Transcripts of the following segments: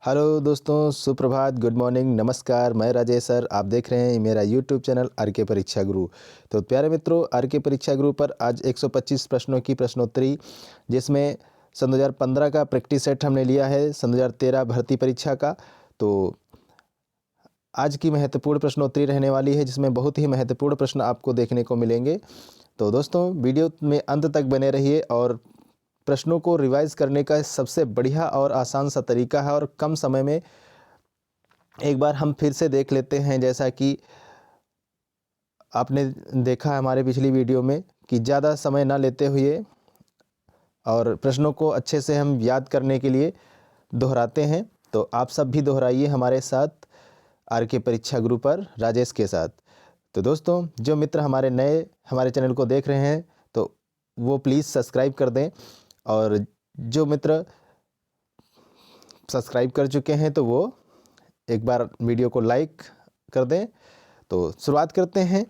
Hello दोस्तों, सुप्रभात, good morning, नमस्कार। मैं राजेश सर, आप देख रहे हैं मेरा यूट्यूब चैनल आर के परीक्षा गुरु। तो प्यारे मित्रों, आर के परीक्षा गुरु पर आज 125 प्रश्नों की प्रश्नोत्तरी, जिसमें सन 2015 का प्रैक्टिस सेट हमने लिया है, सन 2013 भर्ती परीक्षा का। तो आज की महत्वपूर्ण प्रश्नोत्तरी रहने वाली है, जिसमें बहुत ही महत्वपूर्ण प्रश्न आपको देखने को मिलेंगे। तो दोस्तों, वीडियो में अंत तक बने रहिए और प्रश्नों को रिवाइज करने का सबसे बढ़िया और आसान सा तरीका है, और कम समय में एक बार हम फिर से देख लेते हैं। जैसा कि आपने देखा हमारे पिछली वीडियो में कि ज़्यादा समय ना लेते हुए और प्रश्नों को अच्छे से हम याद करने के लिए दोहराते हैं। तो आप सब भी दोहराइए हमारे साथ आर के परीक्षा गुरु पर राजेश के साथ। तो दोस्तों, जो मित्र हमारे नए हमारे चैनल को देख रहे हैं तो वो प्लीज़ सब्सक्राइब कर दें, और जो मित्र सब्सक्राइब कर चुके हैं तो वो एक बार वीडियो को लाइक कर दें। तो शुरुआत करते हैं।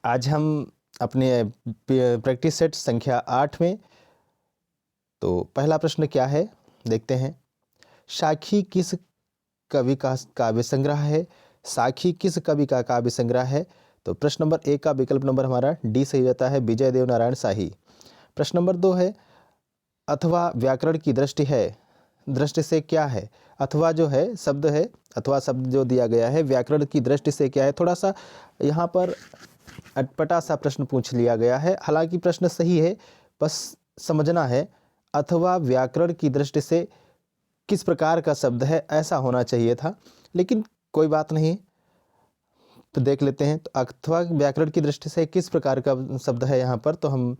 आज हम अपने प्रैक्टिस सेट संख्या 8 में। तो पहला प्रश्न क्या है, देखते हैं। साखी किस कवि का काव्य संग्रह है? साखी किस कवि का काव्य संग्रह है? तो प्रश्न नंबर 1 का विकल्प नंबर हमारा डी सही जाता है, विजय देव नारायण शाही। प्रश्न नंबर 2 है, अथवा व्याकरण की दृष्टि से क्या है? अथवा जो है शब्द है, अथवा शब्द जो दिया गया है, व्याकरण की दृष्टि से क्या है? थोड़ा सा यहाँ पर अटपटा सा प्रश्न पूछ लिया गया है। हालांकि प्रश्न सही है, बस समझना है अथवा व्याकरण की दृष्टि से किस प्रकार का शब्द है, ऐसा होना चाहिए था, लेकिन कोई बात नहीं। तो देख लेते हैं। तो अथवा व्याकरण की दृष्टि से किस प्रकार का शब्द है यहाँ पर, तो हम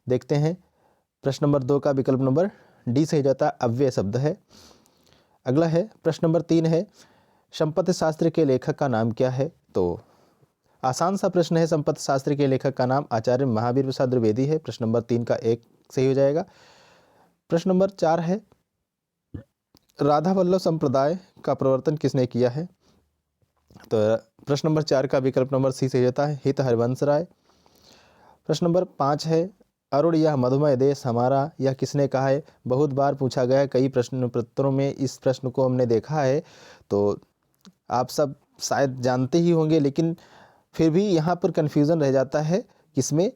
देखते हैं। प्रश्न नंबर 2 का विकल्प नंबर डी सही जाता, अव्यय शब्द है। अगला है प्रश्न नंबर 3 है, संपत्ति शास्त्र के लेखक का नाम क्या है? तो आसान सा प्रश्न है। संपत्ति शास्त्र के लेखक का नाम आचार्य महावीर प्रसाद द्विवेदी है। प्रश्न नंबर 3 का 1 सही हो जाएगा। प्रश्न नंबर 4 है, राधा वल्लभ संप्रदाय का प्रवर्तन किसने किया है? तो प्रश्न नंबर 4 का विकल्प नंबर सी सही जाता है, हित हरिवंश राय। प्रश्न नंबर 5 है, अरुण यह मधुमय देश हमारा, यह किसने कहा है? बहुत बार पूछा गया है, कई प्रश्न पत्रों में इस प्रश्न को हमने देखा है। तो आप सब शायद जानते ही होंगे, लेकिन फिर भी यहाँ पर कन्फ्यूज़न रह जाता है, किसमें?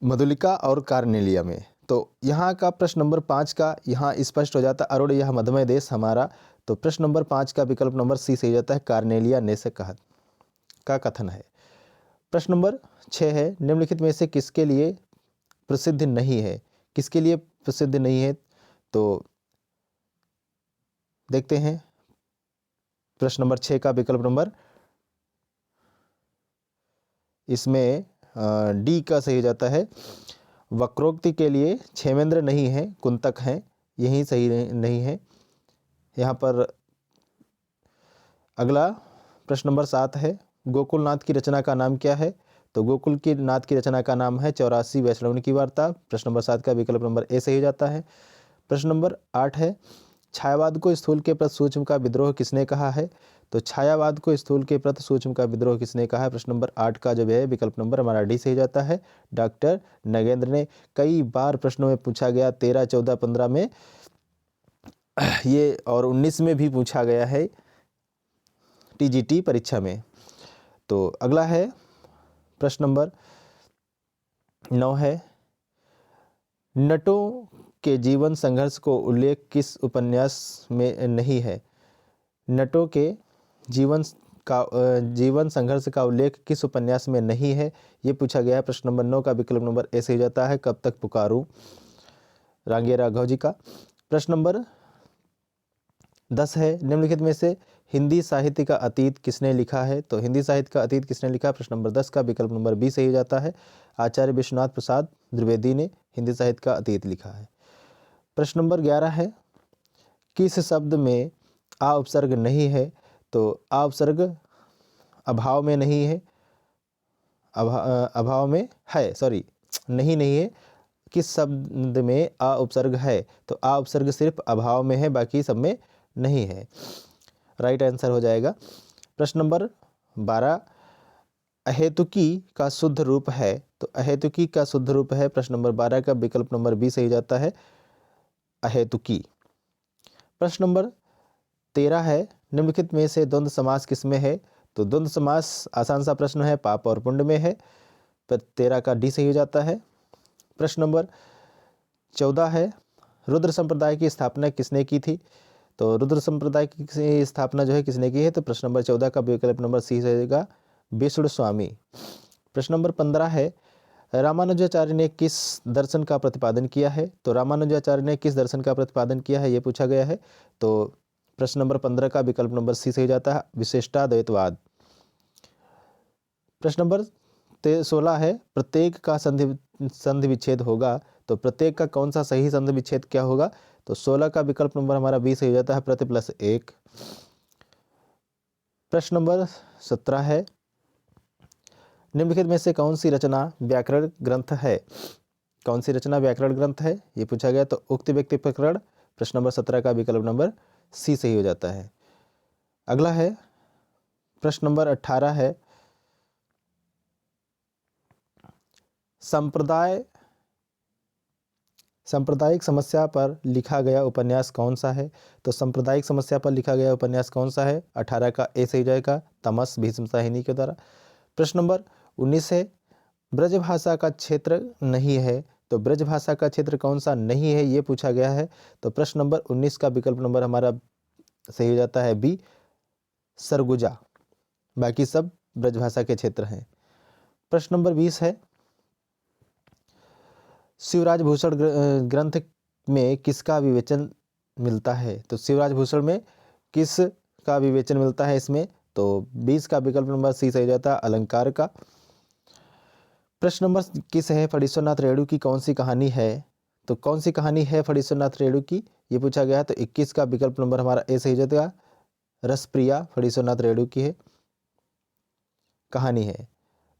मधुलिका और कार्नेलिया में। तो यहाँ का प्रश्न नंबर 5 का यहाँ स्पष्ट हो जाता है, अरुण यह मधुमय देश हमारा। तो प्रश्न नंबर 5 का विकल्प नंबर सी सही जाता है, कार्नेलिया ने से कहा का कथन है। प्रश्न नंबर 6 है, निम्नलिखित में से किसके लिए प्रसिद्ध नहीं है? किसके लिए प्रसिद्ध नहीं है? तो देखते हैं। प्रश्न नंबर 6 का विकल्प नंबर इसमें डी का सही हो जाता है, वक्रोक्ति के लिए क्षेमेंद्र नहीं है, कुंतक हैं, यही सही नहीं है यहाँ पर। अगला प्रश्न नंबर 7 है, गोकुलनाथ की रचना का नाम क्या है? तो गोकुल की नाथ की रचना का नाम है 84 वैष्णवनी की वार्ता। प्रश्न नंबर 7 का विकल्प नंबर ए सही हो जाता है। प्रश्न नंबर 8 है, छायावाद को स्थूल के प्रति सूक्ष्म का विद्रोह किसने कहा है? तो छायावाद को स्थूल के प्रति सूक्ष्म का विद्रोह किसने कहा है? प्रश्न नंबर 8 का जो है विकल्प नंबर हमारा डी सही जाता है, डॉक्टर नगेंद्र ने। कई बार प्रश्नों में पूछा गया, 13, 14, 15 में ये, और 19 में भी पूछा गया है टीजीटी परीक्षा में। तो अगला है प्रश्न नंबर 9 है, नटों के जीवन संघर्ष को उल्लेख किस उपन्यास में नहीं है? नटों के जीवन संघर्ष का उल्लेख किस उपन्यास में नहीं है, ये पूछा गया है। प्रश्न नंबर 9 का विकल्प नंबर ए सही जाता है, कब तक पुकारूं, रांगे राघव जी का। प्रश्न नंबर 10 है, निम्नलिखित में से हिंदी साहित्य का अतीत किसने लिखा है? तो हिंदी साहित्य का अतीत किसने लिखा? प्रश्न नंबर 10 का विकल्प नंबर बी सही हो जाता है, आचार्य विश्वनाथ प्रसाद द्विवेदी ने हिंदी साहित्य का अतीत लिखा है। प्रश्न नंबर 11 है, किस शब्द में आ उपसर्ग नहीं है? तो आ उपसर्ग अभाव में नहीं है, अभाव में है, सॉरी, नहीं है। किस शब्द में आ उपसर्ग है? तो आ उपसर्ग सिर्फ अभाव में है, बाकी सब में नहीं है। राइट आंसर हो जाएगा। प्रश्न नंबर 12, अहेतुकी का शुद्ध रूप है? तो अहेतुकी का शुद्ध रूप है, प्रश्न नंबर 12 का विकल्प नंबर बी सही जाता है, अहेतुकी। प्रश्न नंबर 13 है, निम्नलिखित में से द्वंद्व समास किसमें है? तो द्वंद्व समास आसान सा प्रश्न है, पाप और पुण्य में है, पर 13 का डी सही हो जाता है। प्रश्न नंबर 14 है, रुद्र संप्रदाय की स्थापना किसने की थी? तो रुद्र संप्रदाय की स्थापना जो है किसने की है? तो प्रश्न नंबर 14 का विकल्प नंबर सी रहेगा, विष्णु स्वामी। प्रश्न नंबर 15 है, रामानुजाचार्य ने किस दर्शन का प्रतिपादन किया है? तो रामानुजाचार्य ने किस दर्शन का प्रतिपादन किया है, ये पूछा गया है। तो प्रश्न नंबर 15 का विकल्प नंबर सी सही जाता है, विशिष्टाद्वैतवाद। प्रश्न नंबर 16 है, प्रत्येक का संधि विच्छेद होगा। तो प्रत्येक का कौन सा सही संधि विच्छेद क्या होगा? तो 16 का विकल्प नंबर हमारा बी सही हो जाता है, प्रति प्लस 1। प्रश्न नंबर 17 है, निम्नलिखित में से कौन सी रचना व्याकरण ग्रंथ है? कौन सी रचना व्याकरण ग्रंथ है, ये पूछा गया। तो उक्त व्यक्ति प्रकरण। प्रश्न नंबर 17 का विकल्प नंबर सी सही हो जाता है। अगला है प्रश्न नंबर 18 है, सांप्रदायिक समस्या पर लिखा गया उपन्यास कौन सा है? तो सांप्रदायिक समस्या पर लिखा गया उपन्यास कौन सा है? 18 का ए सही जाएगा, तमस भीष्मसाहिनी के द्वारा। प्रश्न नंबर 19 है, ब्रजभाषा का क्षेत्र नहीं है। तो ब्रजभाषा का क्षेत्र कौन सा नहीं है, ये पूछा गया है। तो प्रश्न नंबर 19 का विकल्प नंबर हमारा सही हो जाता है बी, सरगुजा। बाकी सब ब्रजभाषा के क्षेत्र हैं। प्रश्न नंबर 20 है, शिवराज भूषण ग्रंथ में किसका विवेचन मिलता है? तो शिवराज भूषण में किस का विवेचन मिलता है इसमें? तो 20 का विकल्प नंबर सी सही जाता है, अलंकार का। प्रश्न नंबर 21 है, फणीश्वरनाथ रेणु की कौन सी कहानी है? तो कौन सी कहानी है फणीश्वरनाथ रेणु की, ये पूछा गया है। तो 21 का विकल्प नंबर हमारा ए सही जाएगा, रसप्रिया फणीश्वरनाथ रेणु की है कहानी है।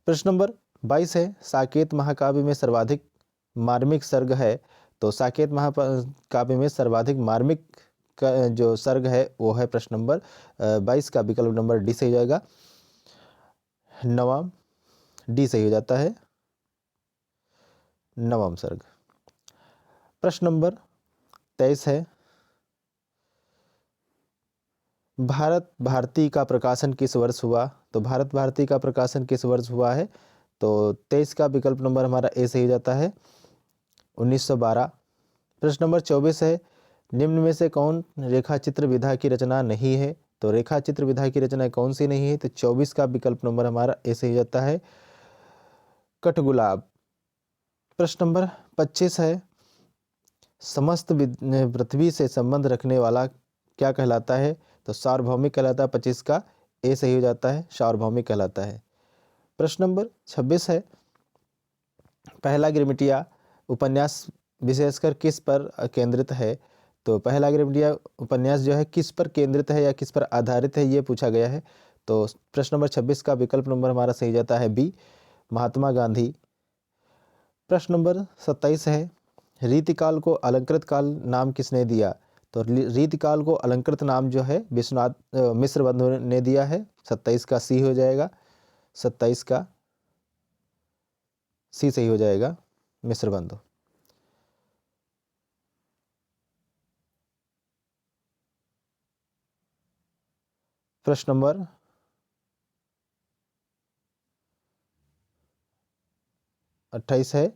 प्रश्न नंबर 22 है, साकेत महाकाव्य में सर्वाधिक मार्मिक सर्ग है। तो साकेत महाकाव्य में सर्वाधिक मार्मिक का जो सर्ग है वो है प्रश्न नंबर 22 का विकल्प नंबर डी सही जाएगा, नवम। डी सही हो जाता है, नवम सर्ग। प्रश्न नंबर 23 है, भारत भारती का प्रकाशन किस वर्ष हुआ? तो भारत भारती का प्रकाशन किस वर्ष हुआ है? तो 23 का विकल्प नंबर हमारा ए सही हो जाता है, 1912। प्रश्न नंबर 24 है, निम्न में से कौन रेखाचित्र विधा की रचना नहीं है? तो रेखाचित्र विधा की रचना कौन सी नहीं है? तो 24 का विकल्प नंबर हमारा ए सही हो जाता है, कठगुलाब। प्रश्न नंबर 25 है, समस्त पृथ्वी से संबंध रखने वाला क्या कहलाता है? तो सार्वभौमिक कहलाता है। 25 का ए सही हो जाता है, सार्वभौमिक कहलाता है। प्रश्न नंबर 26 है, पहला गिरमिटिया उपन्यास विशेषकर किस पर केंद्रित है? तो पहला गिरमिटिया उपन्यास जो है किस पर केंद्रित है या किस पर आधारित है, ये पूछा गया है। तो प्रश्न नंबर 26 का विकल्प नंबर हमारा सही जाता है बी, महात्मा गांधी। प्रश्न नंबर 27 है, रीतिकाल को अलंकृत काल नाम किसने दिया? तो रीतिकाल को अलंकृत नाम जो है विश्वनाथ मिश्र बंधु ने दिया है। 27 का सी हो जाएगा, 27 का सी सही हो जाएगा, मिश्र बंधु। प्रश्न नंबर 28 है,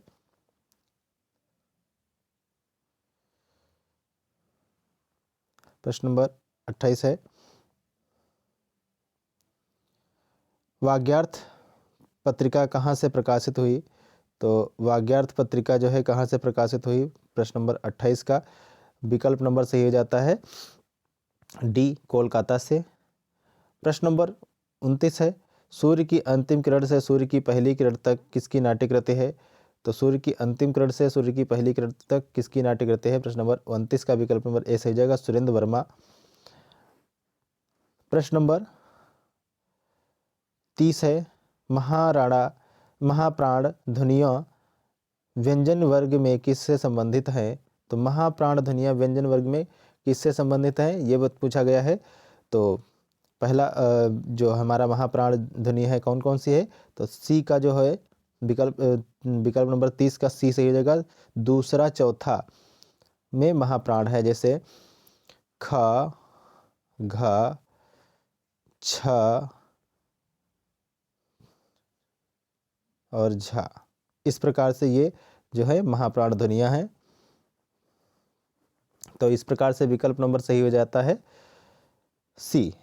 प्रश्न नंबर 28 है, वाग्यार्थ पत्रिका कहाँ से प्रकाशित हुई? तो वाग्यार्थ पत्रिका जो है कहाँ से प्रकाशित हुई? प्रश्न नंबर 28 का विकल्प नंबर सही हो जाता है डी, कोलकाता से। प्रश्न नंबर 29 है, सूर्य की अंतिम किरण से सूर्य की पहली किरण तक किसकी नाट्यकृति है? तो सूर्य की अंतिम किरण से सूर्य की पहली किरण तक किसकी नाट्यकृति है? प्रश्न नंबर 29 का विकल्प नंबर ए सही जाएगा, सुरेंद्र वर्मा। प्रश्न नंबर 30 है, महाप्राण ध्वनियाँ व्यंजन वर्ग में किससे संबंधित है? तो महाप्राण ध्वनियाँ व्यंजन वर्ग में किससे संबंधित है, ये पूछा गया है। तो पहला जो हमारा महाप्राण ध्वनि है कौन कौन सी है? तो सी का जो है विकल्प नंबर 30 का सी सही हो जाएगा, दूसरा चौथा में महाप्राण है। जैसे ख, घ, छ और झा। इस प्रकार से ये जो है महाप्राण ध्वनियाँ हैं। तो इस प्रकार से विकल्प नंबर सही हो जाता है सी।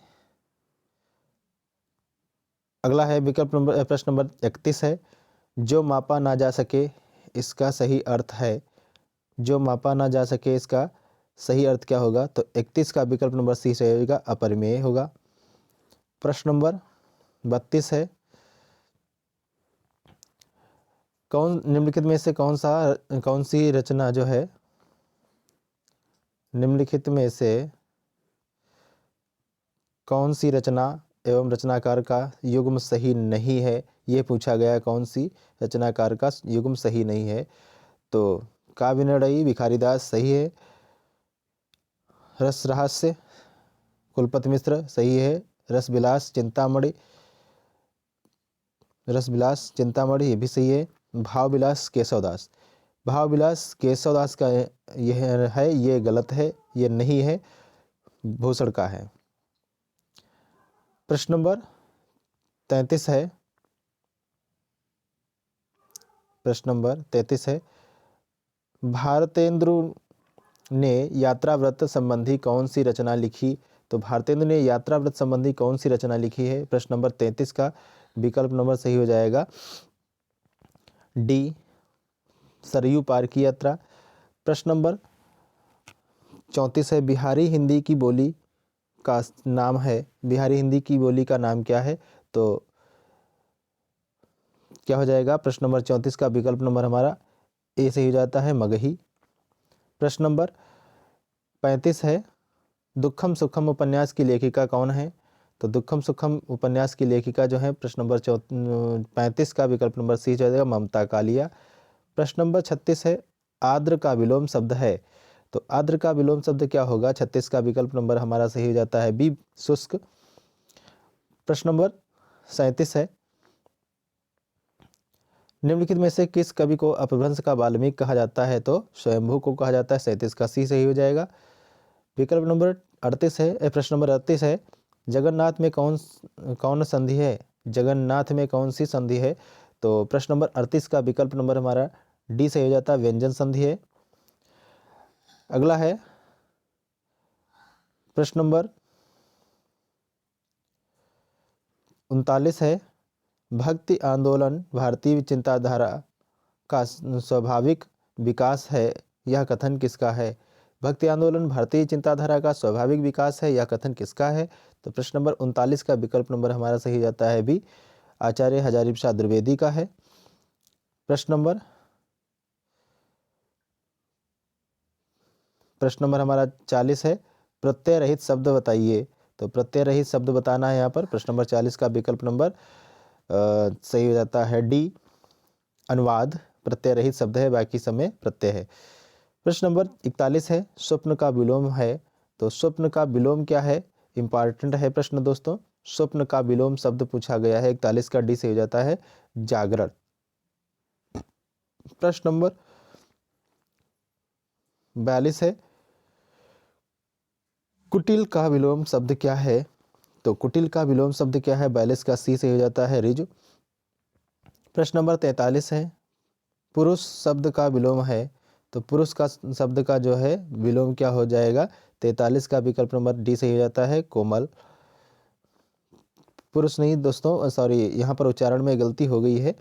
अगला है विकल्प नंबर प्रश्न नंबर 31 है, जो मापा ना जा सके इसका सही अर्थ है। जो मापा ना जा सके इसका सही अर्थ क्या होगा? तो 31 का विकल्प नंबर सी सही होगा, अपरिमेय होगा। प्रश्न नंबर 32 है, निम्नलिखित में से कौन सी रचना जो है, निम्नलिखित में से कौन सी रचना एवं रचनाकार का युग्म सही नहीं है? ये पूछा गया, कौन सी रचनाकार का युग्म सही नहीं है? तो काव्यनिर्णयी भिखारीदास सही है। रस रहस्य कुलपति मिश्र सही है। रसविलास चिंतामणि ये भी सही है। भावविलास केशवदास का यह है, ये गलत है, ये नहीं है, भूषण का है। प्रश्न नंबर 33 है, भारतेंदु ने यात्राव्रत संबंधी कौन सी रचना लिखी? तो भारतेंदु ने यात्राव्रत संबंधी कौन सी रचना लिखी है? प्रश्न नंबर 33 का विकल्प नंबर सही हो जाएगा डी, सरयू पार की यात्रा। प्रश्न नंबर 34 है, बिहारी हिंदी की बोली का नाम क्या है? तो क्या हो जाएगा? प्रश्न नंबर 34 का विकल्प नंबर हमारा ए सही हो जाता है, मगही। प्रश्न नंबर 35 है, दुखम सुखम उपन्यास की लेखिका कौन है? तो दुखम सुखम उपन्यास की लेखिका जो है, प्रश्न नंबर 35 का विकल्प नंबर सी हो जाएगा, ममता कालिया। प्रश्न नंबर 36 है, आर्द्र का विलोम शब्द है। तो आर्द्र का विलोम शब्द क्या होगा? 36 का विकल्प नंबर हमारा सही हो जाता है बी, शुष्क। प्रश्न नंबर 37 है, निम्नलिखित में से किस कवि को अपभ्रंश का वाल्मीकि कहा जाता है? तो स्वयंभू को कहा जाता है। 37 का सी सही हो जाएगा। विकल्प नंबर 38 है, प्रश्न नंबर 38 है, जगन्नाथ में कौन संधि है? जगन्नाथ में कौन सी संधि है? तो प्रश्न नंबर 38 का विकल्प नंबर हमारा डी सही हो जाता है, व्यंजन संधि है। अगला है प्रश्न नंबर 39 है, भक्ति आंदोलन भारतीय चिंताधारा का स्वाभाविक विकास है, यह कथन किसका है? भक्ति आंदोलन भारतीय चिंताधारा का स्वाभाविक विकास है, यह कथन किसका है? तो प्रश्न नंबर 39 का विकल्प नंबर हमारा सही जाता है बी, आचार्य हजारी प्रसाद द्विवेदी का है। प्रश्न नंबर हमारा 40 है, प्रत्यय रहित शब्द बताइए। तो प्रत्यय रहित शब्द बताना है यहाँ पर। प्रश्न नंबर 40 का विकल्प नंबर सही हो जाता है डी, अनुवाद प्रत्यय रहित शब्द है, बाकी समय प्रत्यय है। प्रश्न नंबर 41 है, स्वप्न का विलोम है। तो स्वप्न का विलोम क्या है? इंपॉर्टेंट है प्रश्न दोस्तों। स्वप्न का विलोम शब्द पूछा गया है, 41 का डी से हो जाता है, जागरण। प्रश्न नंबर 42 है, कुटिल का विलोम शब्द क्या है? तो कुटिल का विलोम शब्द क्या है? 42 का सी से हो जाता है, ऋजु। प्रश्न नंबर 43 है, पुरुष शब्द का विलोम है। तो पुरुष का शब्द का जो है विलोम क्या हो जाएगा? 43 का विकल्प नंबर डी से हो जाता है, कोमल। पुरुष नहीं दोस्तों, सॉरी, यहाँ पर उच्चारण में गलती हो गई है,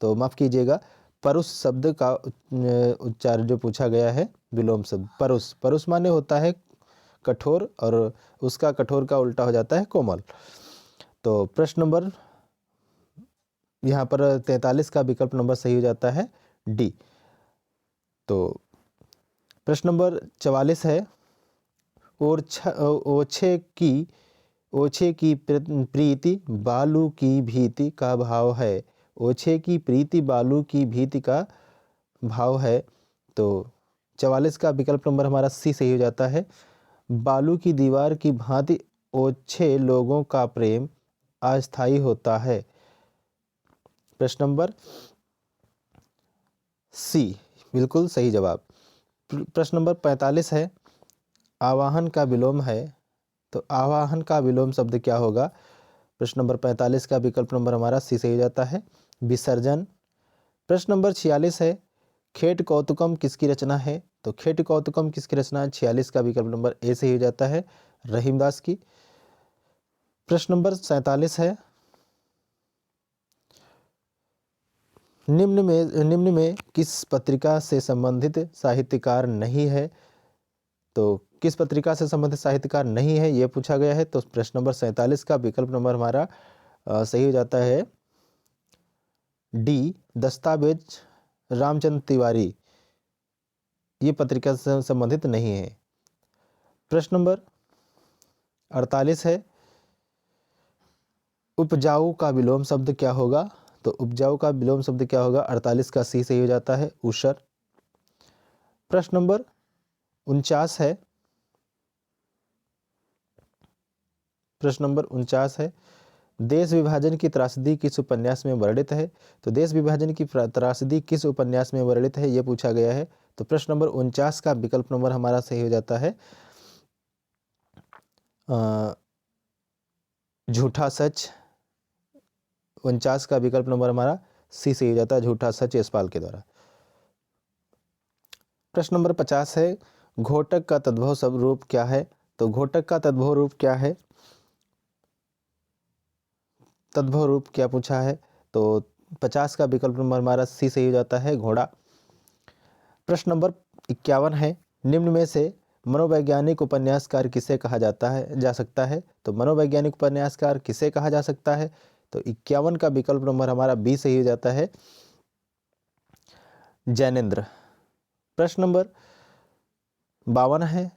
तो माफ़ कीजिएगा। परुष शब्द का उच्चारण जो पूछा गया है, विलोम शब्द परुष माने होता है कठोर, और उसका कठोर का उल्टा हो जाता है कोमल। तो प्रश्न नंबर यहाँ पर 43 का विकल्प नंबर सही हो जाता है डी। तो प्रश्न नंबर 44 है, ओछे की प्रीति बालू की भीति का भाव है। ओछे की प्रीति बालू की भीति का भाव है। तो 44 का विकल्प नंबर हमारा सी सही हो जाता है, बालू की दीवार की भांति ओछे लोगों का प्रेम अस्थायी होता है। प्रश्न नंबर सी बिल्कुल सही जवाब। प्रश्न नंबर 45 है, आवाहन का विलोम है, तो आवाहन का विलोम शब्द क्या होगा? प्रश्न नंबर 45 का विकल्प नंबर हमारा सी सही हो जाता है, विसर्जन। प्रश्न नंबर 46 है, खेट कौतुकम किसकी रचना है? तो खेट कौतुकम किसकी रचना है? 46 का विकल्प नंबर ए सही हो जाता है, रहीमदास की। प्रश्न नंबर 47 है, निम्न में किस पत्रिका से संबंधित साहित्यकार नहीं है? तो किस पत्रिका से संबंधित साहित्यकार नहीं है, यह पूछा गया है। तो प्रश्न नंबर 47 का विकल्प नंबर हमारा सही हो जाता है डी, दस्तावेज रामचंद्र तिवारी, ये पत्रिका से संबंधित नहीं है। प्रश्न नंबर 48 है, उपजाऊ का विलोम शब्द क्या होगा? तो उपजाऊ का विलोम शब्द क्या होगा? 48 का सी सही हो जाता है, ऊषर। प्रश्न नंबर 49 है, प्रश्न नंबर 49 है, देश विभाजन की त्रासदी किस उपन्यास में वर्णित है? तो देश विभाजन की त्रासदी किस उपन्यास में वर्णित है, यह पूछा गया है। तो प्रश्न नंबर 49 का विकल्प नंबर हमारा सही हो जाता है झूठा सच। 49 का विकल्प नंबर हमारा सी सही हो जाता है, झूठा सच, यशपाल के द्वारा। प्रश्न नंबर 50 है, घोटक का तद्भव शब्द रूप क्या है? तो घोटक का तद्भव रूप क्या है? तद्भव रूप क्या पूछा है? तो 50 का विकल्प नंबर हमारा सी सही हो जाता है, घोड़ा। प्रश्न नंबर 51 है, निम्न में से मनोवैज्ञानिक उपन्यासकार किसे कहा जा सकता है? तो मनोवैज्ञानिक उपन्यासकार किसे कहा जा सकता है? तो 51 का विकल्प नंबर हमारा बी सही हो जाता है, जैनेन्द्र। प्रश्न नंबर 52 है,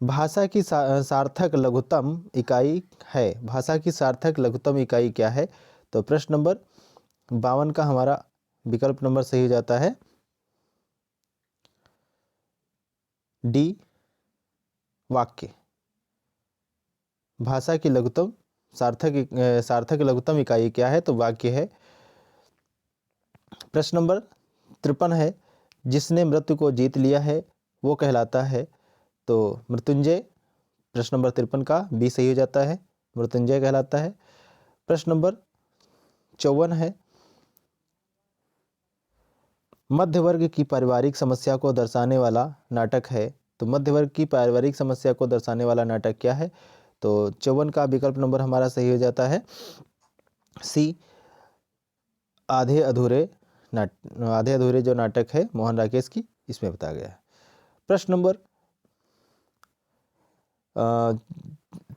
भाषा की सार्थक लघुत्तम इकाई है, भाषा की सार्थक लघुत्तम इकाई क्या है? तो प्रश्न नंबर 52 का हमारा विकल्प नंबर सही हो जाता है डी, वाक्य। भाषा की लघुत्तम सार्थक लघुत्तम इकाई क्या है? तो वाक्य है। प्रश्न नंबर 53 है, जिसने मृत्यु को जीत लिया है वो कहलाता है, तो मृत्युंजय। प्रश्न नंबर 53 का बी सही हो जाता है, मृत्युंजय कहलाता है। प्रश्न नंबर 54 है, मध्य वर्ग की पारिवारिक समस्या को दर्शाने वाला नाटक है, तो मध्य वर्ग की पारिवारिक समस्या को दर्शाने वाला नाटक क्या है? तो 54 का विकल्प नंबर हमारा सही हो जाता है सी, आधे अधूरे जो नाटक है मोहन राकेश की, इसमें बताया गया है। प्रश्न नंबर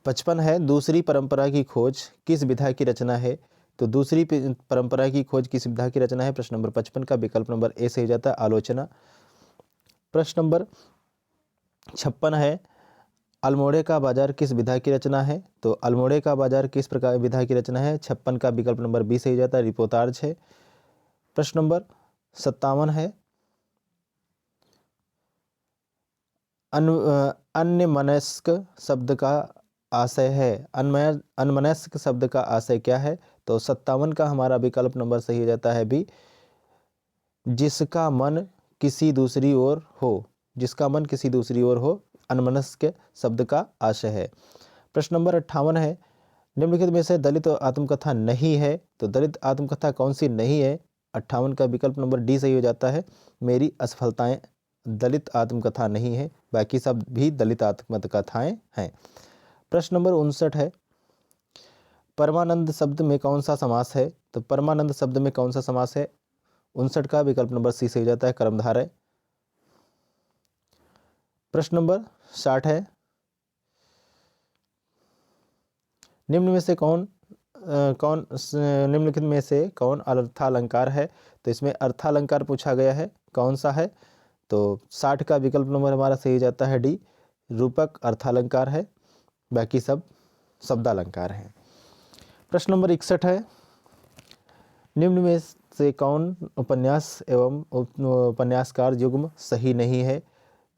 55 है, दूसरी परंपरा की खोज किस विधा की रचना है? तो दूसरी परंपरा की खोज किस विधा की रचना है? प्रश्न नंबर 55 का विकल्प नंबर ए सही हो जाता है, आलोचना। प्रश्न नंबर 56 है, अल्मोड़े का बाजार किस विधा की रचना है? तो अल्मोड़े का बाजार किस प्रकार विधा की रचना है? 56 का विकल्प नंबर बी सही हो जाता है, रिपोर्टाज है। प्रश्न नंबर 57 है, अन्यमनस्क शब्द का आशय है, अनमनस्क शब्द का आशय क्या है? तो 57 का हमारा विकल्प नंबर सही हो जाता है बी, जिसका मन किसी दूसरी ओर हो, जिसका मन किसी दूसरी ओर हो, अनमनस्क शब्द का आशय है। प्रश्न नंबर 58 है, निम्नलिखित में से दलित आत्मकथा नहीं है, तो दलित आत्मकथा कौन सी नहीं है? 58 का विकल्प नंबर डी सही हो जाता है, मेरी असफलताएं दलित आत्मकथा नहीं है, बाकी सब भी दलित आत्मकथाएं हैं। प्रश्न नंबर 59 है, परमानंद शब्द में कौन सा समास है? तो परमानंद शब्द में कौन सा समास है? 59 का विकल्प नंबर सी सही हो जाता है, कर्मधारय। प्रश्न नंबर 60 है, निम्नलिखित में से कौन अर्थालंकार है? तो इसमें अर्थालंकार पूछा गया है, कौन सा है? तो 60 का विकल्प नंबर हमारा सही जाता है डी, रूपक अर्थालंकार है, बाकी सब शब्दालंकार हैं। प्रश्न नंबर 61 है, निम्न में से कौन उपन्यास एवं उपन्यासकार युग्म सही नहीं है?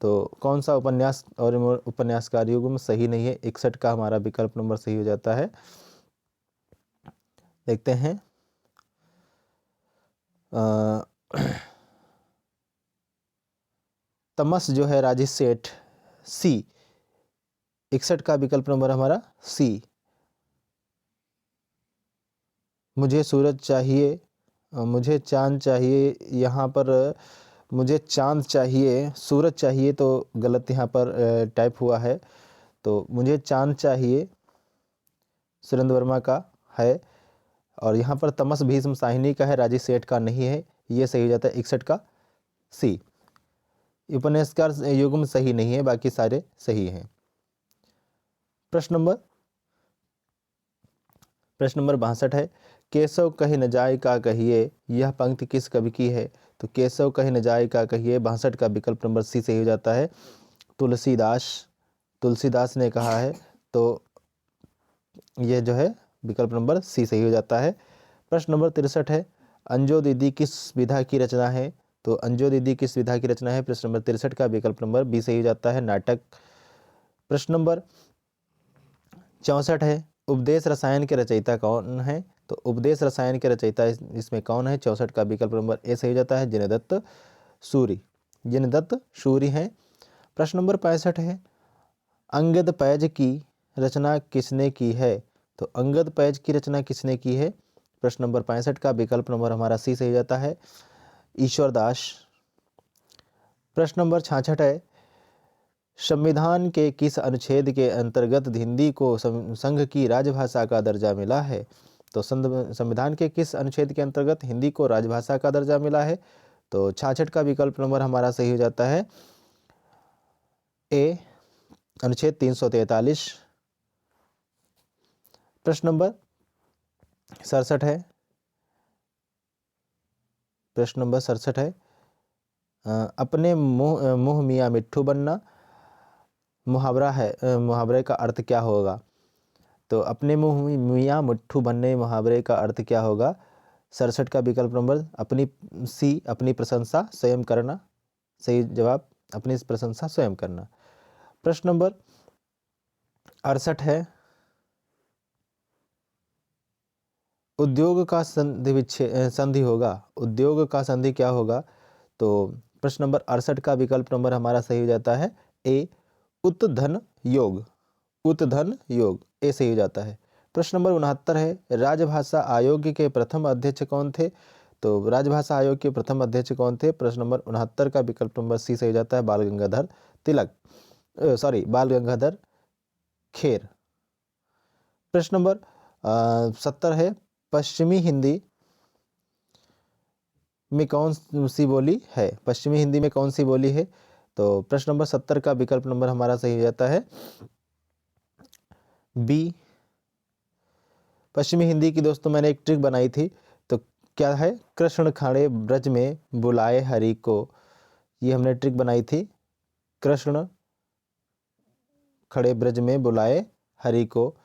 तो कौन सा उपन्यास और उपन्यासकार युग्म सही नहीं है? 61 का हमारा विकल्प नंबर सही हो जाता है, देखते हैं तमस जो है राजेश सेठ सी। 61 का विकल्प नंबर हमारा सी। मुझे सूरज चाहिए, मुझे चांद चाहिए, यहाँ पर मुझे चांद चाहिए, सूरज चाहिए तो गलत यहाँ पर टाइप हुआ है। तो मुझे चांद चाहिए सुरेंद्र वर्मा का है, और यहाँ पर तमस भीष्म साहिनी का है, राजेश सेठ का नहीं है। ये सही हो जाता है 61 का सी। उपन्यासकार युग्म सही नहीं है, बाकी सारे सही हैं। प्रश्न नंबर 62 है, केशव कहे न जाए का कहिए, यह पंक्ति किस कवि की है? तो केशव कहे न जाए का कहिए 62 का विकल्प नंबर सी सही हो जाता है, तुलसीदास ने कहा है। तो यह जो है विकल्प नंबर सी सही हो जाता है। प्रश्न नंबर 63 है, अंजो दीदी किस विधा की रचना है? तो अंजो दीदी किस विधा की रचना है? प्रश्न नंबर 63 का विकल्प नंबर बी सही हो जाता है, नाटक। प्रश्न नंबर 64 है, उपदेश रसायन के रचयिता कौन है? तो उपदेश रसायन के रचयिता इसमें कौन है? 64 का विकल्प नंबर ए सही हो जाता है, जिनदत्त सूरी हैं। प्रश्न नंबर 65 है, अंगद पैज की रचना किसने की है? तो अंगद पैज की रचना किसने की है? प्रश्न नंबर 65 का विकल्प नंबर हमारा सी सही हो जाता है, ईश्वरदास। प्रश्न नंबर 66 है, संविधान के किस अनुच्छेद के अंतर्गत हिंदी को संघ की राजभाषा का दर्जा मिला है? तो संविधान के किस अनुच्छेद के अंतर्गत हिंदी को राजभाषा का दर्जा मिला है? तो 66 का विकल्प नंबर हमारा सही हो जाता है, ए, अनुच्छेद 343। प्रश्न नंबर 67 है, प्रश्न नंबर 67 है, अपने मुंह मियाँ मिट्ठू बनना मुहावरा है, मुहावरे का अर्थ क्या होगा? तो अपने मुंह मियाँ मिट्ठू बनने मुहावरे का अर्थ क्या होगा? 67 का विकल्प नंबर अपनी प्रशंसा स्वयं करना। सही जवाब, अपनी प्रशंसा स्वयं करना। प्रश्न नंबर 68 है, उद्योग का संधि होगा, उद्योग का संधि क्या होगा? तो प्रश्न नंबर 68 का विकल्प नंबर हमारा सही हो जाता है, ए, उत्धन योग ए सही हो जाता है। प्रश्न नंबर 69 है, राजभाषा आयोग के प्रथम अध्यक्ष कौन थे? तो राजभाषा आयोग के प्रथम अध्यक्ष कौन थे? प्रश्न नंबर 69 का विकल्प नंबर सी सही हो जाता है, बाल गंगाधर खेर। प्रश्न नंबर 70 है, पश्चिमी हिंदी में कौन सी बोली है? पश्चिमी हिंदी में कौन सी बोली है? तो प्रश्न नंबर 70 का विकल्प नंबर हमारा सही हो जाता है, बी। पश्चिमी हिंदी की दोस्तों मैंने एक ट्रिक बनाई थी, तो क्या है, कृष्ण खड़े ब्रज में बुलाए हरि को, ये हमने ट्रिक बनाई थी, कृष्ण खड़े ब्रज में बुलाए हरि को,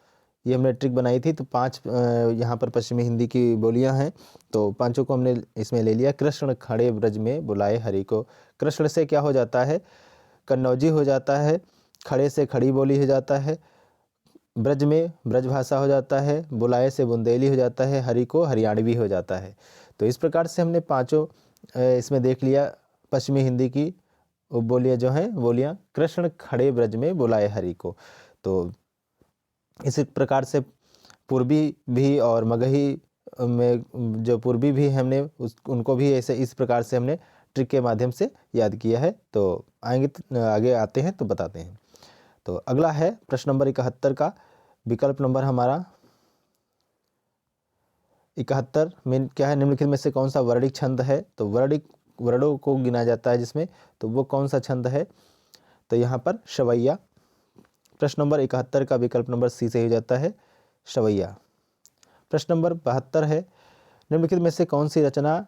ये हमने ट्रिक बनाई थी। तो 5 यहाँ पर पश्चिमी हिंदी की बोलियां हैं, तो पांचों को हमने इसमें ले लिया। कृष्ण खड़े ब्रज में बुलाए हरि को, कृष्ण से क्या हो जाता है, कन्नौजी हो जाता है, खड़े से खड़ी बोली हो जाता है, ब्रज में ब्रज भाषा हो जाता है, बुलाए से बुंदेली हो जाता है, हरि को हरियाणवी हो जाता है। तो इस प्रकार से हमने पांचों इसमें देख लिया पश्चिमी हिंदी की बोलियां जो हैं, बोलियां, कृष्ण खड़े ब्रज में बुलाए हरि को। तो इसी प्रकार से पूर्वी भी और मगही में जो पूर्वी भी हमने उनको भी ऐसे इस प्रकार से हमने ट्रिक के माध्यम से याद किया है। तो आगे आते हैं तो बताते हैं। तो अगला है प्रश्न नंबर 71 का विकल्प नंबर हमारा 71 में क्या है, निम्नलिखित में से कौन सा वर्णिक छंद है? तो वर्णों को गिना जाता है जिसमें, तो वो कौन सा छंद है? तो यहाँ पर शवैया। प्रश्न नंबर 71 का विकल्प नंबर सी से हो जाता है, शवैया। प्रश्न नंबर 72 है, निम्नलिखित में से कौन सी रचना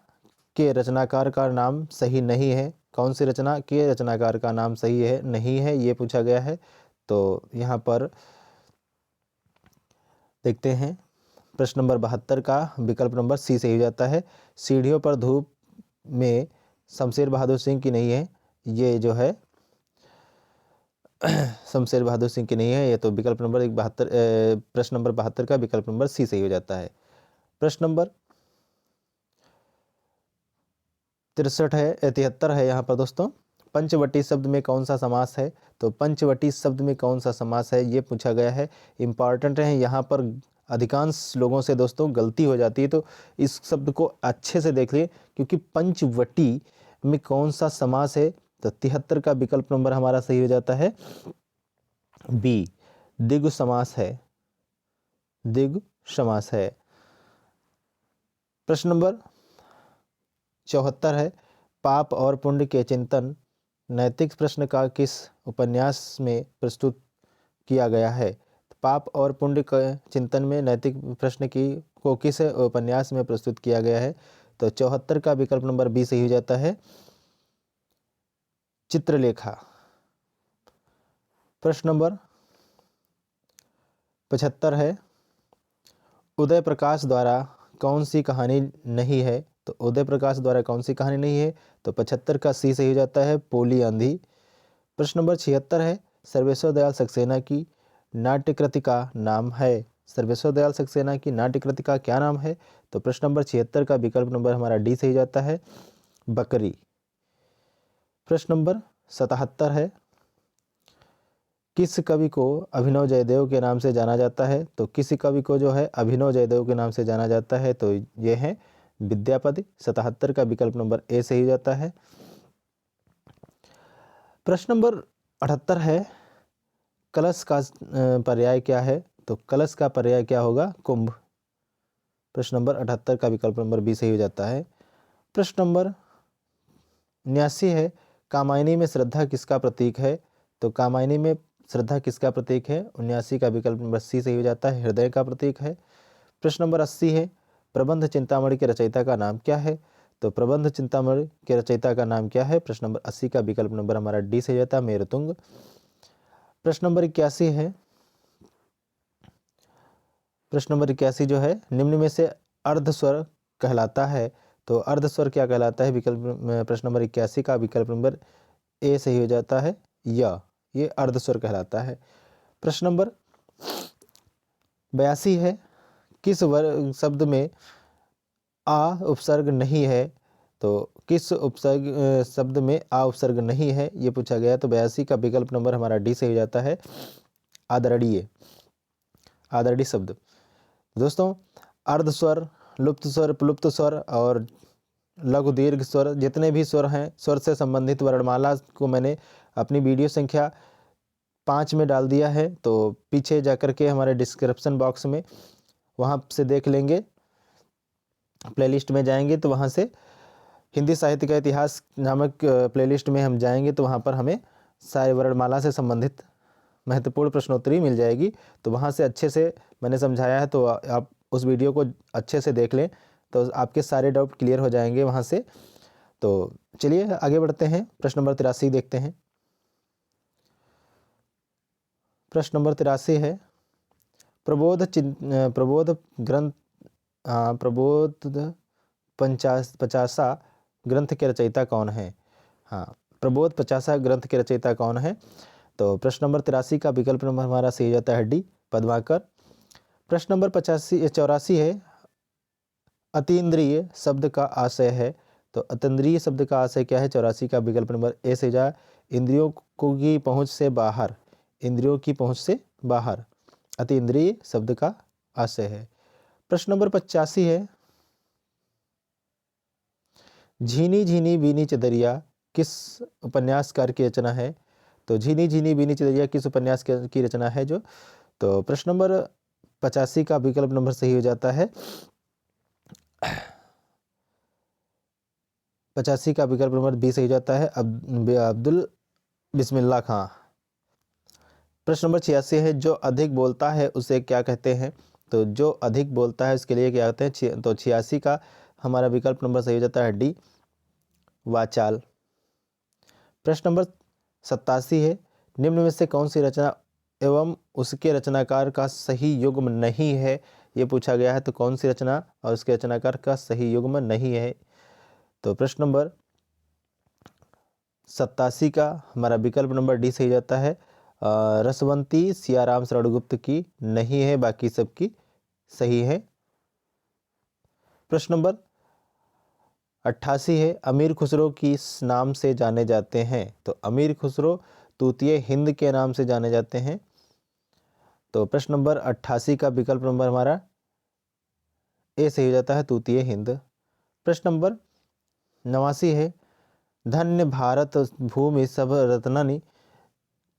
के रचनाकार का नाम सही नहीं है? कौन सी रचना के रचनाकार का नाम सही है नहीं है, ये पूछा गया है। तो यहाँ पर देखते हैं, प्रश्न नंबर 72 का विकल्प नंबर सी से हो जाता है, सीढ़ियों पर धूप में शमशेर बहादुर सिंह की नहीं है, ये जो है शमशेर बहादुर सिंह की नहीं है, ये तो विकल्प नंबर 72 प्रश्न नंबर 72 का विकल्प नंबर सी सही हो जाता है। प्रश्न नंबर 73 है 73 है यहाँ पर दोस्तों, पंचवटी शब्द में कौन सा समास है? तो पंचवटी शब्द में कौन सा समास है ये पूछा गया है। इम्पॉर्टेंट है, यहाँ पर अधिकांश लोगों से दोस्तों गलती हो जाती है, तो इस शब्द को अच्छे से देख लिए, क्योंकि पंचवटी में कौन सा समास है? तो 73 का विकल्प नंबर हमारा सही हो जाता है बी, द्विगु समास है, द्विगु समास है। प्रश्न नंबर 74 है, पाप और पुण्य के चिंतन नैतिक प्रश्न का किस उपन्यास में प्रस्तुत किया गया है? पाप और पुण्य के चिंतन में नैतिक प्रश्न को किस उपन्यास में प्रस्तुत किया गया है? तो 74 का विकल्प नंबर बी सही हो जाता है, चित्रलेखा। प्रश्न नंबर 75 है, उदय प्रकाश द्वारा कौन सी कहानी नहीं है? तो उदय प्रकाश द्वारा कौन सी कहानी नहीं है? तो 75 का सी सही हो जाता है, पोली आंधी। प्रश्न नंबर 76 है, सर्वेश्वर दयाल सक्सेना की नाट्यकृति का नाम है? सर्वेश्वर दयाल सक्सेना की नाट्यकृति का क्या नाम है? तो प्रश्न नंबर 76 का विकल्प नंबर हमारा डी सही जाता है, बकरी। प्रश्न नंबर 77 है, किस कवि को अभिनव जयदेव के नाम से जाना जाता है? तो किस कवि को जो है अभिनव जयदेव के नाम से जाना जाता है? तो ये है विद्यापति। 77 का विकल्प नंबर ए सही हो जाता है। प्रश्न नंबर 78 है, कलश का पर्याय क्या है? तो कलश का पर्याय क्या होगा? कुंभ। प्रश्न नंबर 78 का विकल्प नंबर बी सही हो जाता है। प्रश्न नंबर 79 है, कामायनी में श्रद्धा किसका प्रतीक है? तो कामायनी में श्रद्धा किसका प्रतीक है? 79 का विकल्प नंबर सी सही हो जाता है, हृदय का प्रतीक है। प्रश्न नंबर 80 है, प्रबंध चिंतामणि के रचयिता का नाम क्या है? तो प्रबंध चिंतामणि के रचयिता का नाम क्या है? प्रश्न नंबर 80 का विकल्प नंबर हमारा डी सही हो जाता है, मेरुतुंग। प्रश्न नंबर 81 है, प्रश्न नंबर 81 जो है, निम्न में से अर्धस्वर कहलाता है? तो अर्धस्वर क्या कहलाता है? विकल्प प्रश्न नंबर 81 का विकल्प नंबर ए सही हो जाता है, ये अर्धस्वर कहलाता है। प्रश्न नंबर 82 है, किस वर्ग शब्द में आ उपसर्ग नहीं है? तो किस उपसर्ग शब्द में आ उपसर्ग नहीं है ये पूछा गया। तो 82 का विकल्प नंबर हमारा डी सही हो जाता है, आदरणीय, आदरणीय शब्द। दोस्तों, अर्ध स्वर, लुप्त स्वर, प्लुप्त स्वर और लघु दीर्घ स्वर, जितने भी स्वर हैं, स्वर से संबंधित वर्णमाला को मैंने अपनी वीडियो संख्या 5 में डाल दिया है, तो पीछे जाकर के हमारे डिस्क्रिप्शन बॉक्स में वहाँ से देख लेंगे, प्लेलिस्ट में जाएंगे तो वहाँ से हिंदी साहित्य का इतिहास नामक प्लेलिस्ट में हम जाएंगे तो वहाँ पर हमें सारे वर्णमाला से संबंधित महत्वपूर्ण प्रश्नोत्तरी मिल जाएगी। तो वहाँ से अच्छे से मैंने समझाया है, तो आप उस वीडियो को अच्छे से देख लें तो आपके सारे डाउट क्लियर हो जाएंगे वहाँ से। तो चलिए आगे बढ़ते हैं, प्रश्न नंबर 83 देखते हैं। प्रश्न नंबर 83 है, प्रबोध ग्रंथ प्रबोध पचासा ग्रंथ के रचयिता कौन है? हाँ, प्रबोध पचासा ग्रंथ के रचयिता कौन है? तो प्रश्न नंबर 83 का विकल्प नंबर हमारा सही जाता है डी, पद्माकर। प्रश्न नंबर 84 है, अतीन्द्रिय शब्द का आशय है? तो अतीन्द्रिय शब्द का आशय क्या है? 84 का विकल्प नंबर ए से जाए, इंद्रियों की पहुंच से बाहर, इंद्रियों की पहुंच से बाहर अतीन्द्रिय शब्द का आशय है। प्रश्न नंबर 85 है, झीनी झीनी बीनी चदरिया किस उपन्यासकार की रचना है? तो झीनी झीनी बीनी चदरिया किस उपन्यास की रचना है जो? तो प्रश्न नंबर 85 का विकल्प नंबर सही हो जाता है, 85 का विकल्प नंबर बी सही हो जाता है, अब्दुल बिस्मिल्लाह खां। प्रश्न नंबर 86 है, जो अधिक बोलता है उसे क्या कहते हैं? तो जो अधिक बोलता है उसके लिए क्या कहते हैं? तो 86 का हमारा विकल्प नंबर सही हो जाता है डी, वाचाल। प्रश्न नंबर 87 है, निम्न में से कौन सी रचना एवं उसके रचनाकार का सही युग्म नहीं है? ये पूछा गया है, तो कौन सी रचना और उसके रचनाकार का सही युग्म नहीं है? तो प्रश्न नंबर 87 का हमारा विकल्प नंबर डी सही जाता है, रसवंती सियाराम शरणगुप्त की नहीं है, बाकी सबकी सही है। प्रश्न नंबर 88 है, अमीर खुसरो किस नाम से जाने जाते हैं? तो अमीर खुसरो तूतिए हिंद के नाम से जाने जाते हैं। तो प्रश्न नंबर 88 का विकल्प नंबर हमारा ए सही हो जाता है, तूतिए हिंद। प्रश्न नंबर 89 है, धन्य भारत भूमि सब रत्ननि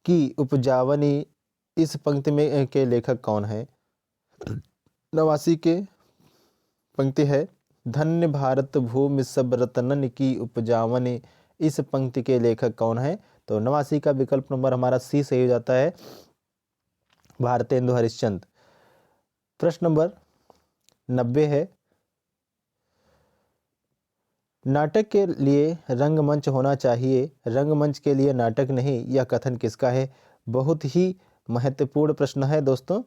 की उपजावनी इस पंक्ति में के लेखक कौन है? 89 के पंक्ति है, धन्य भारत भूमि सब रत्ननि की उपजावनी इस पंक्ति के लेखक कौन है? तो 89 का विकल्प नंबर हमारा सी सही हो जाता है, भारतेंदु हरिश्चंद्र। प्रश्न नंबर 90 है, नाटक के लिए रंगमंच होना चाहिए, रंगमंच के लिए नाटक नहीं, यह कथन किसका है? बहुत ही महत्वपूर्ण प्रश्न है दोस्तों।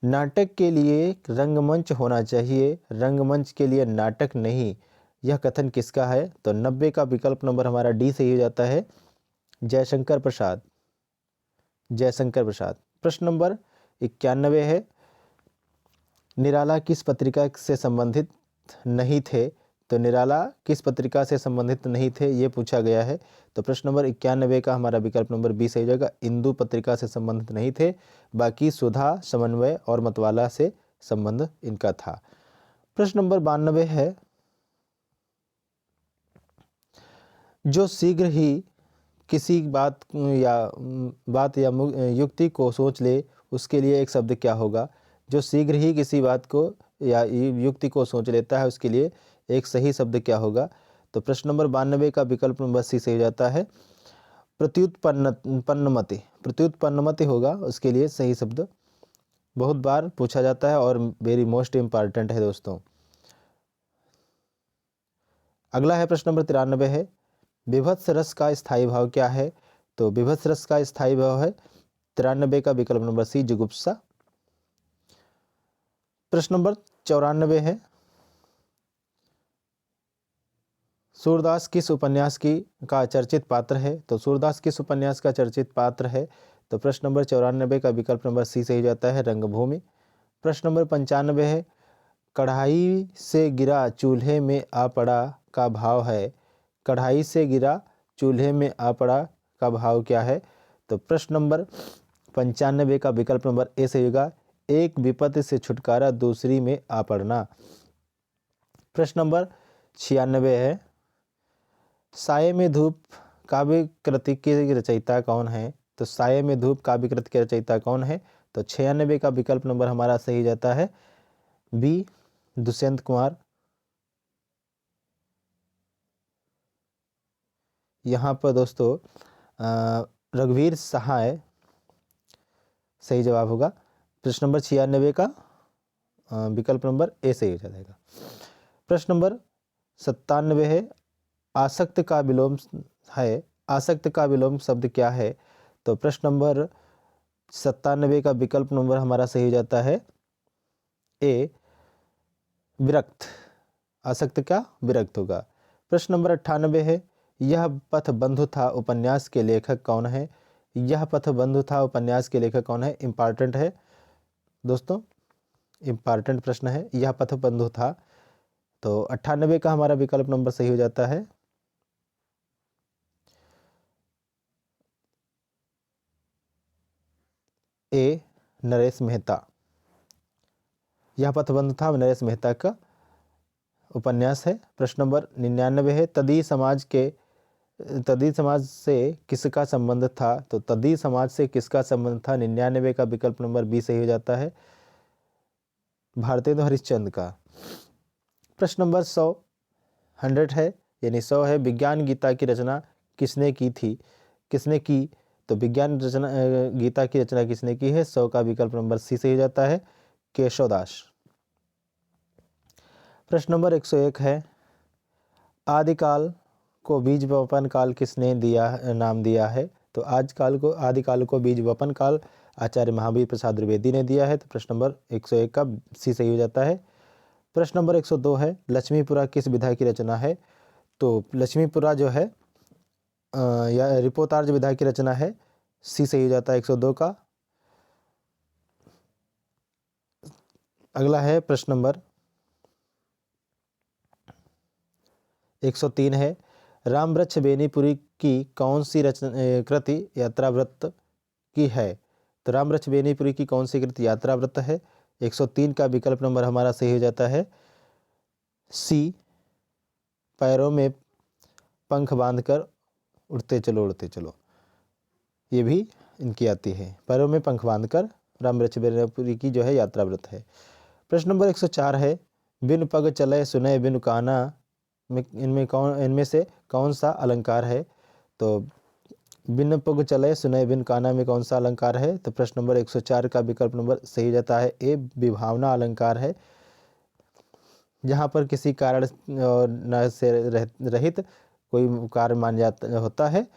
नाटक के लिए रंगमंच होना चाहिए, रंगमंच के लिए नाटक नहीं, यह कथन किसका है? तो 90 का विकल्प नंबर हमारा डी सही हो जाता है, जयशंकर प्रसाद, जयशंकर प्रसाद। प्रश्न नंबर 91 है, निराला किस पत्रिका से संबंधित नहीं थे? तो निराला किस पत्रिका से संबंधित नहीं थे, ये पूछा गया है। तो प्रश्न नंबर 91 का हमारा विकल्प नंबर बी सही हो जाएगा, इंदु पत्रिका से संबंधित नहीं थे, बाकी सुधा, समन्वय और मतवाला से संबंध इनका था। प्रश्न नंबर 92 है, जो शीघ्र ही किसी बात या युक्ति को सोच ले, उसके लिए एक शब्द क्या होगा? जो शीघ्र ही किसी बात को या युक्ति को सोच लेता है, उसके लिए एक सही शब्द क्या होगा? तो प्रश्न नंबर 92 का विकल्प नंबर सी सही जाता है, प्रत्युत्पन्नमति, प्रत्युत्पन्नमति होगा उसके लिए सही शब्द। बहुत बार पूछा जाता है और वेरी मोस्ट इम्पॉर्टेंट है दोस्तों। अगला है प्रश्न नंबर 93 है, विभत्स रस का स्थायी भाव क्या है? तो विभत्स रस का स्थायी भाव है 93 का विकल्प नंबर सी, जुगुप्सा। प्रश्न नंबर 94 है, सूरदास किस उपन्यास का चर्चित पात्र है? तो सूरदास किस उपन्यास का चर्चित पात्र है? तो प्रश्न नंबर 94 का विकल्प नंबर सी सही जाता है, रंगभूमि। प्रश्न नंबर 95 है, कढ़ाई से गिरा चूल्हे में आ पड़ा का भाव है? कढ़ाई से गिरा चूल्हे में आ पड़ा का भाव क्या है? तो प्रश्न नंबर 95 का विकल्प नंबर ए सही होगा, एक विपत्ति से छुटकारा दूसरी में आ पड़ना। प्रश्न नंबर 96 है, साये में धूप काव्य कृति की रचयिता कौन है? तो साये में धूप काव्य कृति की रचयिता कौन है? तो 96 का विकल्प नंबर हमारा सही जाता है, बी, दुष्यंत कुमार। यहाँ पर दोस्तों रघुवीर सहाय सही जवाब होगा। प्रश्न नंबर 96 का विकल्प नंबर ए सही हो जाएगा। प्रश्न नंबर 97 है, आसक्त का विलोम है, आसक्त का विलोम शब्द क्या है? तो प्रश्न नंबर 97 का विकल्प नंबर हमारा सही हो जाता है, ए, विरक्त। आसक्त का विरक्त होगा। प्रश्न नंबर 98 है, यह पथ बंधु था उपन्यास के लेखक कौन है? यह पथ बंधु था उपन्यास के लेखक कौन है? इंपॉर्टेंट है दोस्तों, इंपॉर्टेंट प्रश्न है, यह पथ बंधु था। तो 98 का हमारा विकल्प नंबर सही हो जाता है, ए, नरेश मेहता। यह पथ बंधु था नरेश मेहता का उपन्यास है। प्रश्न नंबर 99 है, तदी समाज से किसका संबंध था? तो तदी समाज से किसका संबंध था? 99 का विकल्प नंबर बी सही हो जाता है, भारतेंदु हरिश्चंद्र का। प्रश्न नंबर 100 है, यानी 100 है, विज्ञान गीता की रचना किसने की थी? किसने की? तो विज्ञान गीता की रचना किसने की है? 100 का विकल्प नंबर सी सही हो जाता है, केशवदास। प्रश्न नंबर 101 है, आदिकाल को बीज वपन काल किसने नाम दिया है? तो आदिकाल को बीज वपन काल आचार्य महावीर प्रसाद द्विवेदी ने दिया है। तो प्रश्न नंबर 101 का सी सही हो जाता है। प्रश्न नंबर 102 है, लक्ष्मीपुरा किस विधा की रचना है? तो लक्ष्मीपुरा जो है या रिपोतार्ज विधा की रचना है, सी सही हो जाता है 102 का। अगला है प्रश्न नंबर 103 है रामवृक्ष बेनीपुरी की कौन सी कृति यात्रावृत्त की है? तो रामवृक्ष बेनीपुरी की कौन सी कृति यात्रावृत्त है? 103 का विकल्प नंबर हमारा सही हो जाता है सी, पैरों में पंख बांधकर उड़ते चलो। ये भी इनकी आती है, पैरों में पंख बांधकर रामवृक्ष बेनीपुरी की जो है यात्रावृत्त है। प्रश्न नंबर 104 है बिन पग चले सुने बिन काना में इनमें से कौन सा अलंकार है? तो बिन पग चले सुने बिन काना में कौन सा अलंकार है? तो प्रश्न नंबर 104 का विकल्प नंबर सही जाता है ए, विभावना अलंकार है। जहाँ पर किसी कारण न से रहित कोई कार्य मान जाता होता है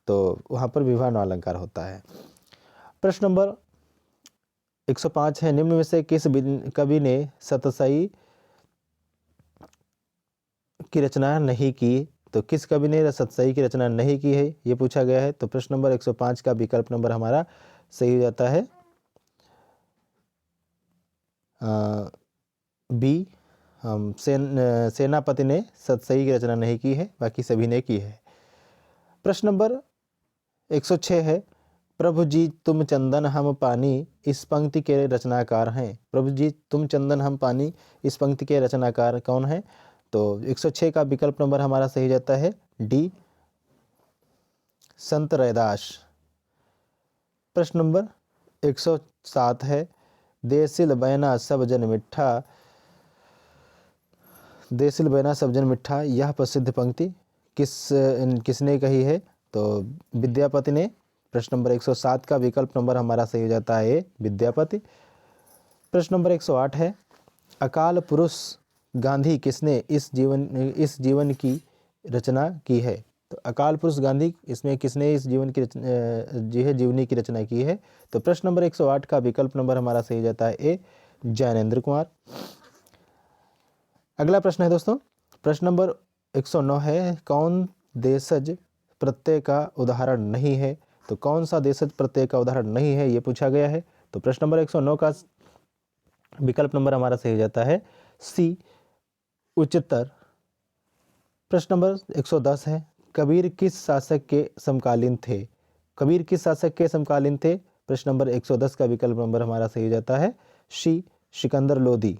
तो वहाँ पर विभावना अलंकार होता है। प्रश्न नंबर 105 है निम्न में से किस कवि ने सतसई की रचना नहीं की? तो किस कवि ने सतसई की रचना नहीं की है ये पूछा गया है। तो प्रश्न नंबर 105 का विकल्प नंबर हमारा सही हो जाता है बी, सेनापति ने सतसई की रचना नहीं की है, बाकी सभी ने की है। प्रश्न नंबर 106 है प्रभु जी तुम चंदन हम पानी इस पंक्ति के रचनाकार हैं। प्रभु जी तुम चंदन हम पानी इस पंक्ति के रचनाकार कौन है? तो 106 का विकल्प नंबर हमारा सही जाता है डी, संत रैदास। प्रश्न नंबर 107 है देसिल बैना सब जन मिठ्ठा, देसिल बैना सब जन मिठ्ठा यह प्रसिद्ध पंक्ति किसने कही है? तो विद्यापति ने। प्रश्न नंबर 107 का विकल्प नंबर हमारा सही हो जाता है विद्यापति। प्रश्न नंबर 108 है अकाल पुरुष गांधी किसने इस जीवन की रचना की है? तो अकाल पुरुष गांधी इसमें किसने इस जीवनी की रचना की है? तो प्रश्न नंबर 108 का विकल्प नंबर हमारा सही हो जाता है ए, ज्ञानेंद्र कुमार। अगला प्रश्न है दोस्तों, प्रश्न नंबर 109 है कौन देशज प्रत्यय का उदाहरण नहीं है? तो कौन सा देशज प्रत्यय का उदाहरण नहीं है ये पूछा गया है। तो प्रश्न नंबर 109 का विकल्प नंबर हमारा सही हो जाता है सी, उच्चतर। प्रश्न नंबर 110 है कबीर किस शासक के समकालीन थे? कबीर किस शासक के समकालीन थे? प्रश्न नंबर 110 का विकल्प नंबर हमारा सही हो जाता है सी, सिकंदर लोदी।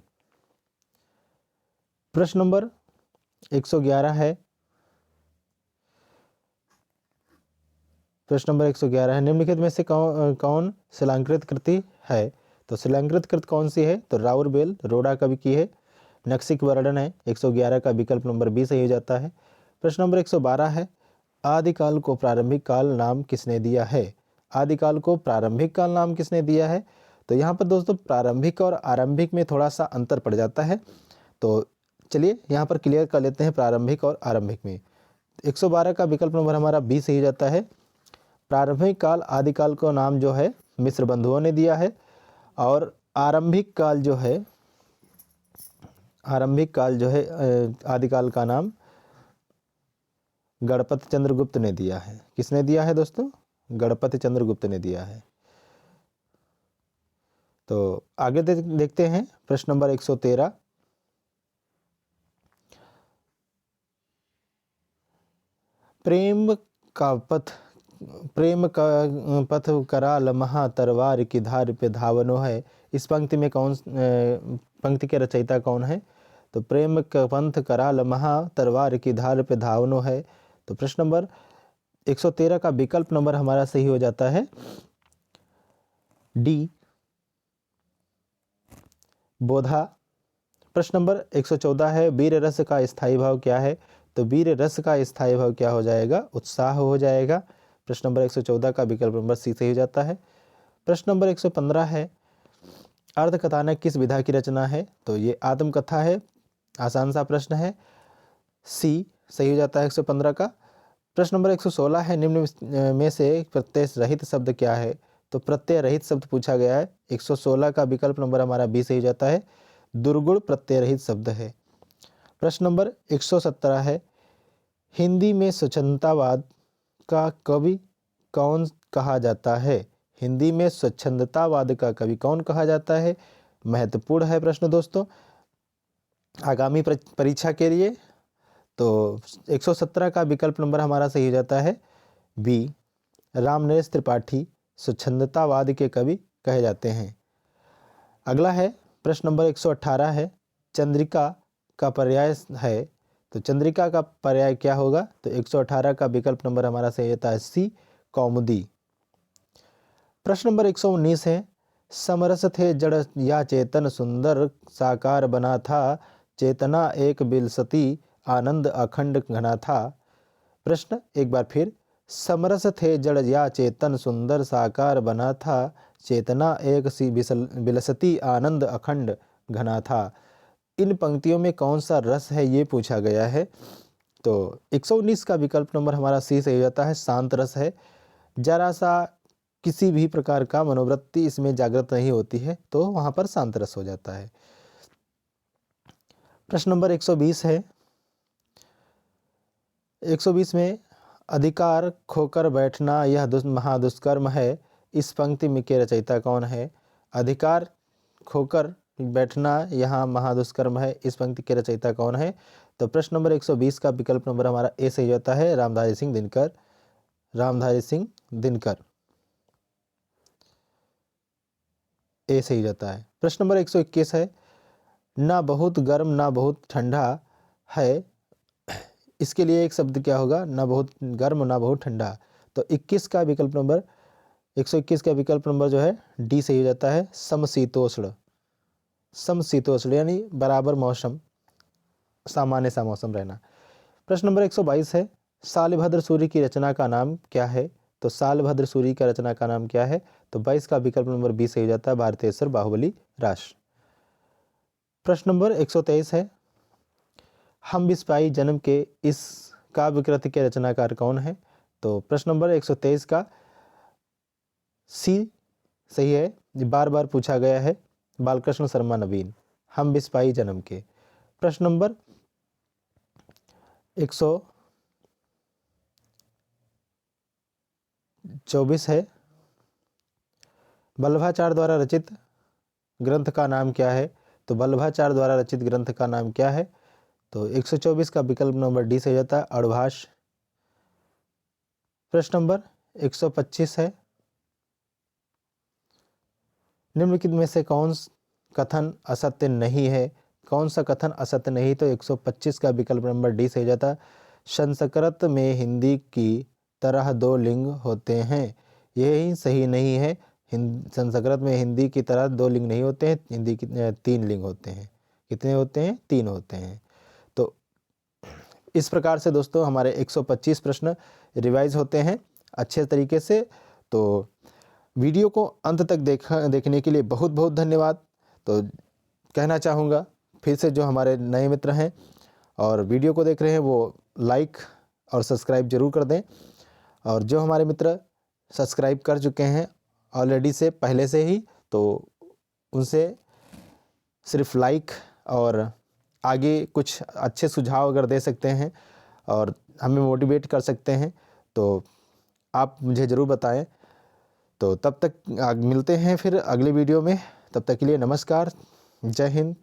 प्रश्न नंबर 111 है, प्रश्न नंबर 111 है निम्नलिखित में से कौन शिलांकृत कृति है? तो शिलांकृत कृति कौन सी है? तो राउरबेल रोड़ा कवि की है, नक्सिक वर्णन है। 111 का विकल्प नंबर बी सही हो जाता है। प्रश्न नंबर 112 है आदिकाल को प्रारंभिक काल नाम किसने दिया है? आदिकाल को प्रारंभिक काल नाम किसने दिया है? तो यहाँ पर दोस्तों प्रारंभिक और आरंभिक में थोड़ा सा अंतर पड़ जाता है, तो चलिए यहाँ पर क्लियर कर लेते हैं प्रारंभिक और आरंभिक में। 112 का विकल्प नंबर हमारा बी सही हो जाता है। प्रारंभिक काल आदिकाल को नाम जो है मिस्र बंधुओं ने दिया है और आरंभिक काल जो है आदिकाल का नाम गणपति चंद्रगुप्त ने दिया है। किसने दिया है दोस्तों? गणपति चंद्रगुप्त ने दिया है। तो आगे देखते हैं प्रश्न नंबर 113। प्रेम का पथ कराल महा तरवार की धार पे धावनो है। इस पंक्ति में पंक्ति के रचयिता कौन है? तो प्रेम का पंथ कराल महा तरवार की धार पे धावनो है। तो प्रश्न नंबर 113 का विकल्प नंबर हमारा सही हो जाता है डी, बोधा। प्रश्न नंबर 114 है वीर रस का स्थायी भाव क्या है? तो वीर रस का स्थायी भाव क्या हो जाएगा? उत्साह हो जाएगा। प्रश्न नंबर 114 का विकल्प नंबर सी सही हो जाता है। प्रश्न नंबर 115 है अर्धकथानक किस विधा की रचना है? तो ये आत्मकथा है, आसान सा प्रश्न है, सी सही हो जाता है 115 का। प्रश्न नंबर 116 है निम्न में से प्रत्यय रहित शब्द क्या है? तो प्रत्यय रहित शब्द पूछा गया है। 116 का विकल्प नंबर हमारा बी सही हो जाता है, दुर्गुण प्रत्यय रहित शब्द है। प्रश्न नंबर 117 है हिंदी में स्वच्छंदतावाद का कवि कौन कहा जाता है? हिंदी में स्वच्छंदतावाद का कवि कौन कहा जाता है? महत्वपूर्ण है प्रश्न दोस्तों आगामी परीक्षा के लिए। तो 117 का विकल्प नंबर हमारा सही हो जाता है बी। रामनरेश त्रिपाठी स्वच्छंदतावाद के कवि कहे जाते हैं। अगला है प्रश्न नंबर 118 है, चंद्रिका का पर्याय है, तो चंद्रिका का पर्याय क्या होगा? तो 118 का विकल्प नंबर हमारा सही होता है सी, कौमुदी। प्रश्न नंबर 119 है, समरस थे जड़ या चेतन सुंदर साकार बना था, चेतना एक बिलसती आनंद अखंड घना था। प्रश्न एक बार फिर, समरस थे जड़ या चेतन सुंदर साकार बना था, चेतना एक सी बिलसती आनंद अखंड घना था। इन पंक्तियों में कौन सा रस है ये पूछा गया है। तो 119 का विकल्प नंबर हमारा सी सही हो जाता है, शांत रस है। जरा सा किसी भी प्रकार का मनोवृत्ति इसमें जागृत नहीं होती है, तो वहाँ पर शांत रस हो जाता है। प्रश्न नंबर 120 है, 120 में अधिकार खोकर बैठना यह महादुष्कर्म है, इस पंक्ति में के रचयिता कौन है? अधिकार खोकर बैठना यहाँ महादुष्कर्म है, इस पंक्ति के रचयिता कौन है? तो प्रश्न नंबर 120 का विकल्प नंबर हमारा ए सही होता है, रामधारी सिंह दिनकर। रामधारी सिंह दिनकर ए सही जाता है। प्रश्न नंबर 121 है, ना बहुत गर्म ना बहुत ठंडा है, इसके लिए एक शब्द क्या होगा? ना बहुत गर्म ना बहुत ठंडा। तो 21 का विकल्प नंबर 121 का विकल्प नंबर जो है डी सही हो जाता है, समशीतोष्ण। समशीतोष्ण यानी बराबर मौसम, सामान्य सा मौसम रहना। प्रश्न नंबर 122 है, शालभद्र सूर्य की रचना का नाम क्या है? तो शालभद्र सूर्य का रचना का नाम क्या है? तो 22 का विकल्प नंबर बी सही हो जाता है, भारतेश्वर बाहुबली राष्ट्र। प्रश्न नंबर 123 है, हम बिस्पाई जन्म के इस काव्य कृति के रचनाकार कौन है? तो प्रश्न नंबर 123 का सी सही है, बार बार पूछा गया है, बालकृष्ण शर्मा नवीन, हम बिस्पाई जन्म के। प्रश्न नंबर 124 है, वल्लभाचार्य द्वारा रचित ग्रंथ का नाम क्या है? तो वल्लभाचार्य द्वारा रचित ग्रंथ का नाम क्या है? तो 124 का विकल्प नंबर डी सही जाता है, अड़भाष। प्रश्न नंबर 125 है, निम्नलिखित में से कौन कथन असत्य नहीं है? कौन सा कथन असत्य नहीं? तो 125 का विकल्प नंबर डी सही जाता है, संस्कृत में हिंदी की तरह दो लिंग होते हैं, यही सही नहीं है। संस्कृत में हिंदी की तरह दो लिंग नहीं होते हैं, हिंदी की 3 लिंग होते हैं। कितने होते हैं? 3 होते हैं। तो इस प्रकार से दोस्तों हमारे 125 प्रश्न रिवाइज होते हैं अच्छे तरीके से। तो वीडियो को अंत तक देखने के लिए बहुत बहुत धन्यवाद। तो कहना चाहूँगा फिर से, जो हमारे नए मित्र हैं और वीडियो को देख रहे हैं वो लाइक और सब्सक्राइब जरूर कर दें, और जो हमारे मित्र सब्सक्राइब कर चुके हैं ऑलरेडी से पहले से ही, तो उनसे सिर्फ लाइक और आगे कुछ अच्छे सुझाव अगर दे सकते हैं और हमें मोटिवेट कर सकते हैं तो आप मुझे ज़रूर बताएं। तो तब तक मिलते हैं फिर अगले वीडियो में, तब तक के लिए नमस्कार, जय हिंद,